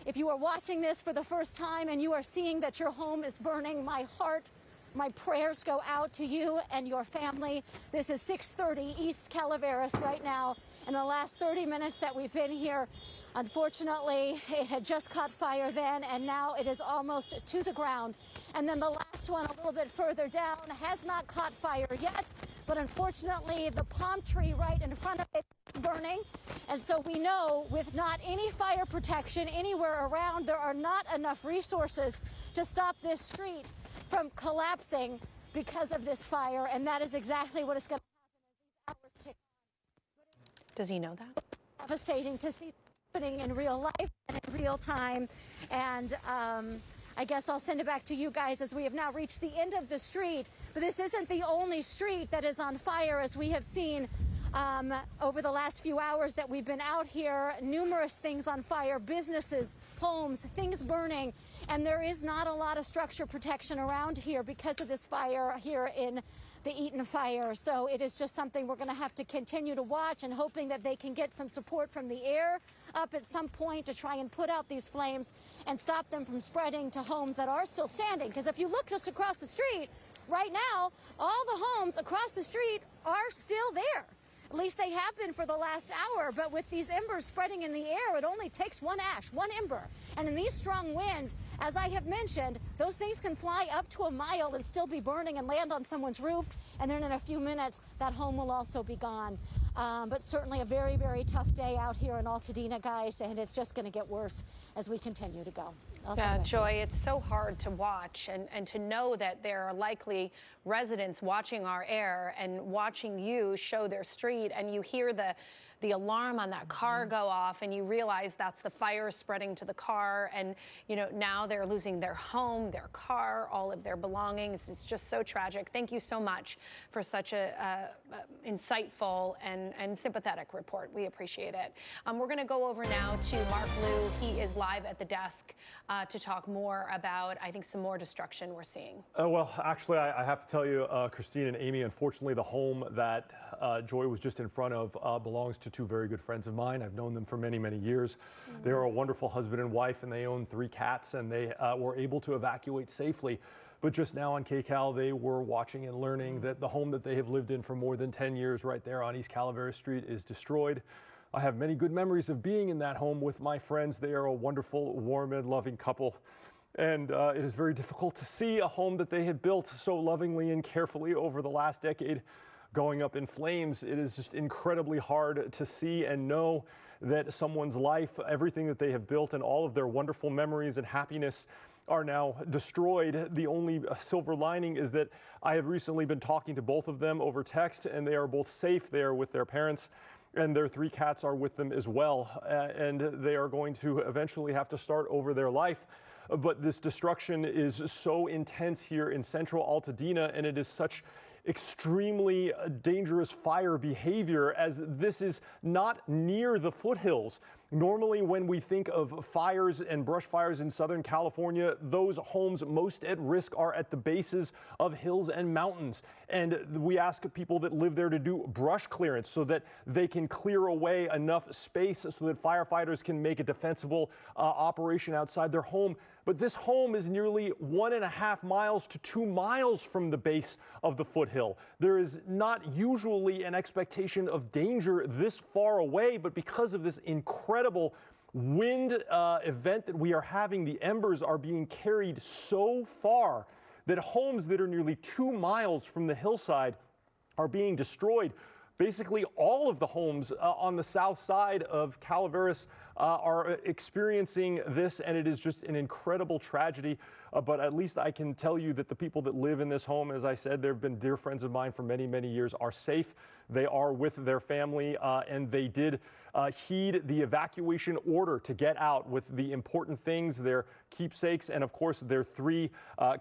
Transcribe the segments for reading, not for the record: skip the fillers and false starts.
If you are watching this for the first time and you are seeing that your home is burning, my prayers go out to you and your family. This is 630 East Calaveras right now. In the last 30 minutes that we've been here, unfortunately, it had just caught fire then, and now it is almost to the ground. And then the last one a little bit further down has not caught fire yet, but unfortunately, the palm tree right in front of it is burning. And so we know with not any fire protection anywhere around, there are not enough resources to stop this street from collapsing because of this fire. And that is exactly what is going to happen as these hours tick on. Does he know that? Devastating to see happening in real life and in real time. And I guess I'll send it back to you guys as we have now reached the end of the street. But this isn't the only street that is on fire, as we have seen over the last few hours that we've been out here. Numerous things on fire, businesses, homes, things burning. And there is not a lot of structure protection around here because of this fire here in the Eaton fire. So it is just something we're going to have to continue to watch, and hoping that they can get some support from the air up at some point to try and put out these flames and stop them from spreading to homes that are still standing. Because if you look just across the street right now, all the homes across the street are still there. At least they have been for the last hour. But with these embers spreading in the air, it only takes one ash, one ember. And in these strong winds, as I have mentioned, those things can fly up to a mile and still be burning and land on someone's roof. And then in a few minutes, that home will also be gone. But certainly a very, very tough day out here in Altadena, guys. And it's just going to get worse as we continue to go. Yeah, Joy, it's so hard to watch and to know that there are likely residents watching our air and watching you show their street, and you hear the alarm on that car go off, and you realize that's the fire spreading to the car, and you know now they're losing their home, their car, all of their belongings. It's just so tragic. Thank you so much for such a insightful and sympathetic report. We appreciate it. We're going to go over now to Mark Liu. He is live at the desk to talk more about, I think, some more destruction we're seeing. Well, actually, I have to tell you, Christine and Amy, unfortunately, the home that Joy was just in front of belongs to two very good friends of mine. I've known them for many, many years. They are a wonderful husband and wife, and they own 3 cats, and they were able to evacuate safely. But just now on KCAL, they were watching and learning that the home that they have lived in for more than 10 years right there on East Calaveras Street is destroyed. I have many good memories of being in that home with my friends. They are a wonderful, warm and loving couple. And it is very difficult to see a home that they had built so lovingly and carefully over the last decade going up in flames. It is just incredibly hard to see and know that someone's life, everything that they have built and all of their wonderful memories and happiness are now destroyed. The only silver lining is that I have recently been talking to both of them over text, and they are both safe there with their parents, and their 3 cats are with them as well. And they are going to eventually have to start over their life. But this destruction is so intense here in central Altadena, and it is such extremely dangerous fire behavior, as this is not near the foothills. Normally, when we think of fires and brush fires in Southern California, those homes most at risk are at the bases of hills and mountains. And we ask people that live there to do brush clearance so that they can clear away enough space so that firefighters can make a defensible operation outside their home. But this home is nearly 1.5 miles to 2 miles from the base of the foothill. There is not usually an expectation of danger this far away, but because of this incredible wind event that we are having, the embers are being carried so far that homes that are nearly 2 miles from the hillside are being destroyed. Basically, all of the homes on the south side of Calaveras are experiencing this, and it is just an incredible tragedy. But at least I can tell you that the people that live in this home, as I said, they've been dear friends of mine for many, many years, are safe. They are with their family, and they did heed the evacuation order to get out with the important things, their keepsakes, and of course their 3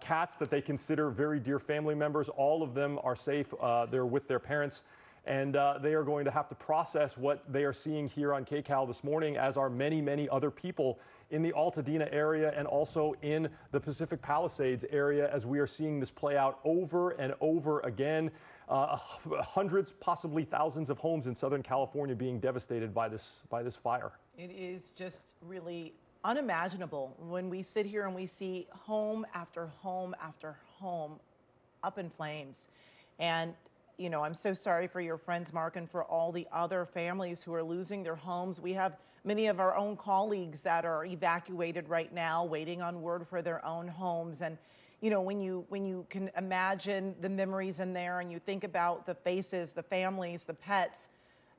cats that they consider very dear family members. All of them are safe. They're with their parents. And they are going to have to process what they are seeing here on KCAL this morning, as are many, many other people in the Altadena area and also in the Pacific Palisades area, as we are seeing this play out over and over again. Hundreds, possibly thousands of homes in Southern California being devastated by this fire. It is just really unimaginable when we sit here and we see home after home after home up in flames. And, you know, I'm so sorry for your friends, Mark, and for all the other families who are losing their homes. We have many of our own colleagues that are evacuated right now, waiting on word for their own homes. And, you know, when you can imagine the memories in there and you think about the faces, the families, the pets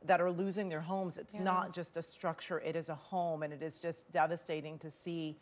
that are losing their homes, it's not just a structure, it is a home, and it is just devastating to see